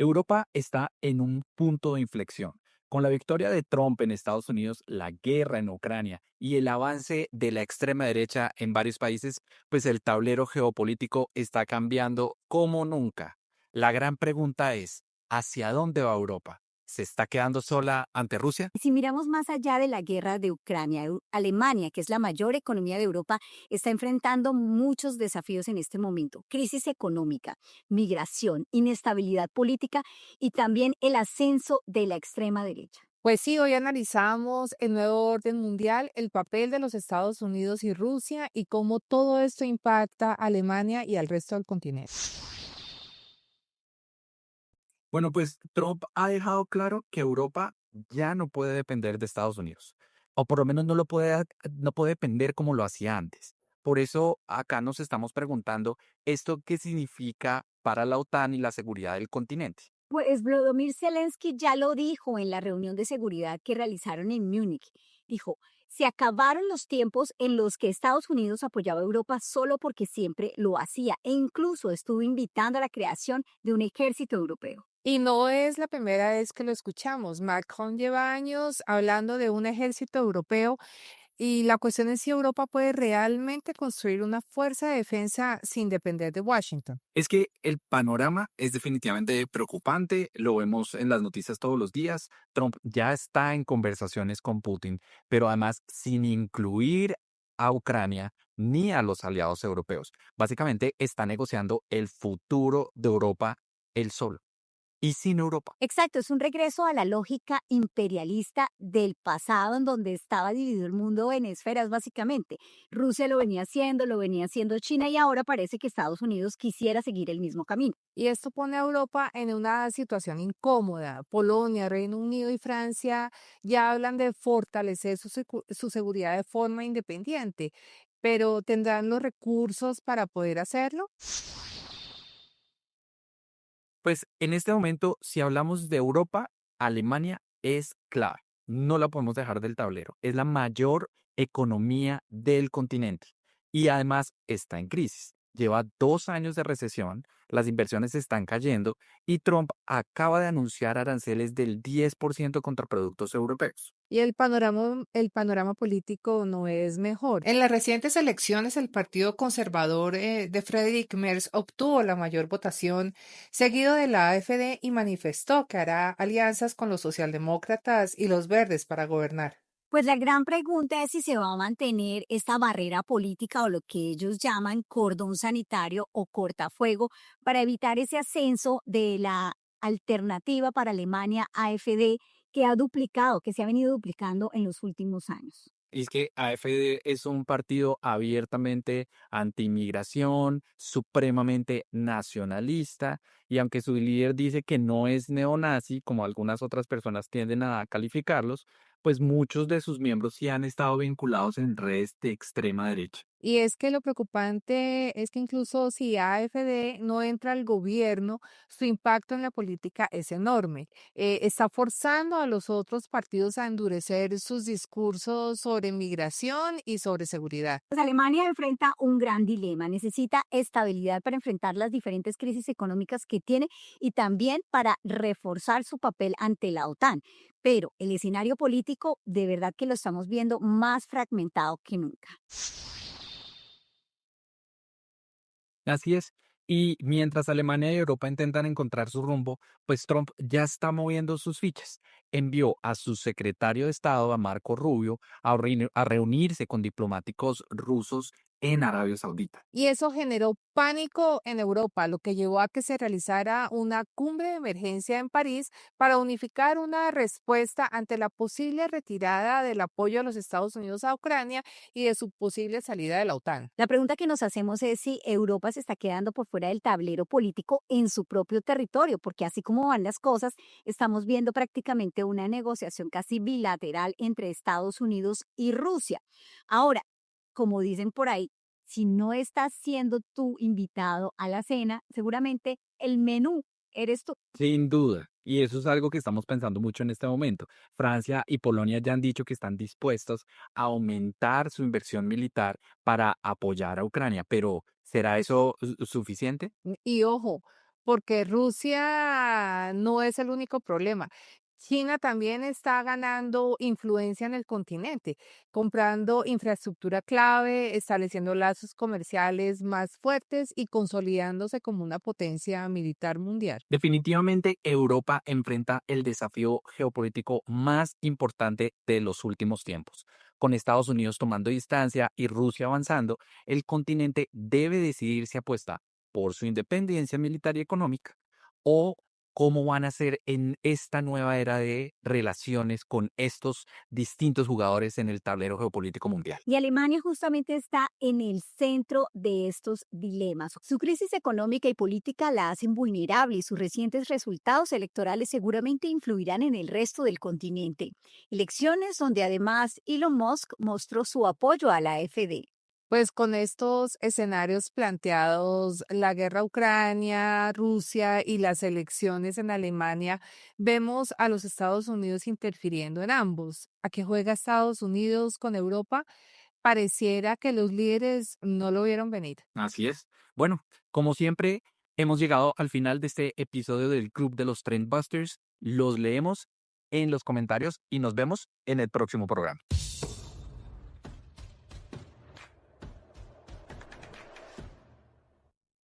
Europa está en un punto de inflexión. Con la victoria de Trump en Estados Unidos, la guerra en Ucrania y el avance de la extrema derecha en varios países, pues el tablero geopolítico está cambiando como nunca. La gran pregunta es, ¿hacia dónde va Europa? ¿Se está quedando sola ante Rusia? Si miramos más allá de la guerra de Ucrania, Alemania, que es la mayor economía de Europa, está enfrentando muchos desafíos en este momento. Crisis económica, migración, inestabilidad política y también el ascenso de la extrema derecha. Pues sí, hoy analizamos el nuevo orden mundial, el papel de los Estados Unidos y Rusia y cómo todo esto impacta a Alemania y al resto del continente. Bueno, pues Trump ha dejado claro que Europa ya no puede depender de Estados Unidos, o por lo menos no puede depender como lo hacía antes. Por eso acá nos estamos preguntando esto qué significa para la OTAN y la seguridad del continente. Pues Volodymyr Zelensky ya lo dijo en la reunión de seguridad que realizaron en Múnich. Dijo, se acabaron los tiempos en los que Estados Unidos apoyaba a Europa solo porque siempre lo hacía e incluso estuvo invitando a la creación de un ejército europeo. Y no es la primera vez que lo escuchamos. Macron lleva años hablando de un ejército europeo y la cuestión es si Europa puede realmente construir una fuerza de defensa sin depender de Washington. Es que el panorama es definitivamente preocupante, lo vemos en las noticias todos los días. Trump ya está en conversaciones con Putin, pero además sin incluir a Ucrania ni a los aliados europeos. Básicamente está negociando el futuro de Europa él solo y sin Europa. Exacto, es un regreso a la lógica imperialista del pasado en donde estaba dividido el mundo en esferas básicamente. Rusia lo venía haciendo China y ahora parece que Estados Unidos quisiera seguir el mismo camino. Y esto pone a Europa en una situación incómoda. Polonia, Reino Unido y Francia ya hablan de fortalecer su seguridad de forma independiente, pero ¿tendrán los recursos para poder hacerlo? Pues en este momento, si hablamos de Europa, Alemania es clave. No la podemos dejar del tablero. Es la mayor economía del continente y además está en crisis. Lleva 2 años de recesión, las inversiones están cayendo y Trump acaba de anunciar aranceles del 10% contra productos europeos. Y el panorama político no es mejor. En las recientes elecciones, el Partido Conservador de Friedrich Merz obtuvo la mayor votación, seguido de la AfD, y manifestó que hará alianzas con los socialdemócratas y los verdes para gobernar. Pues la gran pregunta es si se va a mantener esta barrera política o lo que ellos llaman cordón sanitario o cortafuego para evitar ese ascenso de la alternativa para Alemania AfD que se ha venido duplicando en los últimos años. Y es que AfD es un partido abiertamente anti-inmigración, supremamente nacionalista, y aunque su líder dice que no es neonazi, como algunas otras personas tienden a calificarlos, pues muchos de sus miembros sí han estado vinculados en redes de extrema derecha. Y es que lo preocupante es que incluso si AfD no entra al gobierno, su impacto en la política es enorme. Está forzando a los otros partidos a endurecer sus discursos sobre migración y sobre seguridad. Pues Alemania enfrenta un gran dilema, necesita estabilidad para enfrentar las diferentes crisis económicas que tiene y también para reforzar su papel ante la OTAN. Pero el escenario político de verdad que lo estamos viendo más fragmentado que nunca. Así es. Y mientras Alemania y Europa intentan encontrar su rumbo, pues Trump ya está moviendo sus fichas. Envió a su secretario de Estado, a Marco Rubio, a reunirse con diplomáticos rusos en Arabia Saudita. Y eso generó pánico en Europa, lo que llevó a que se realizara una cumbre de emergencia en París para unificar una respuesta ante la posible retirada del apoyo de los Estados Unidos a Ucrania y de su posible salida de la OTAN. La pregunta que nos hacemos es si Europa se está quedando por fuera del tablero político en su propio territorio, porque así como van las cosas, estamos viendo prácticamente una negociación casi bilateral entre Estados Unidos y Rusia. Ahora, como dicen por ahí, si no estás siendo tú invitado a la cena, seguramente el menú eres tú. Sin duda. Y eso es algo que estamos pensando mucho en este momento. Francia y Polonia ya han dicho que están dispuestos a aumentar su inversión militar para apoyar a Ucrania, pero ¿será eso suficiente? Y ojo, porque Rusia no es el único problema. China también está ganando influencia en el continente, comprando infraestructura clave, estableciendo lazos comerciales más fuertes y consolidándose como una potencia militar mundial. Definitivamente, Europa enfrenta el desafío geopolítico más importante de los últimos tiempos. Con Estados Unidos tomando distancia y Rusia avanzando, el continente debe decidir si apuesta por su independencia militar y económica o cómo van a ser en esta nueva era de relaciones con estos distintos jugadores en el tablero geopolítico mundial. Y Alemania justamente está en el centro de estos dilemas. Su crisis económica y política la hacen vulnerable y sus recientes resultados electorales seguramente influirán en el resto del continente. Elecciones donde además Elon Musk mostró su apoyo a la AfD. Pues con estos escenarios planteados, la guerra Ucrania, Rusia y las elecciones en Alemania, vemos a los Estados Unidos interfiriendo en ambos. ¿A qué juega Estados Unidos con Europa? Pareciera que los líderes no lo vieron venir. Así es. Bueno, como siempre, hemos llegado al final de este episodio del Club de los Trendbusters. Los leemos en los comentarios y nos vemos en el próximo programa.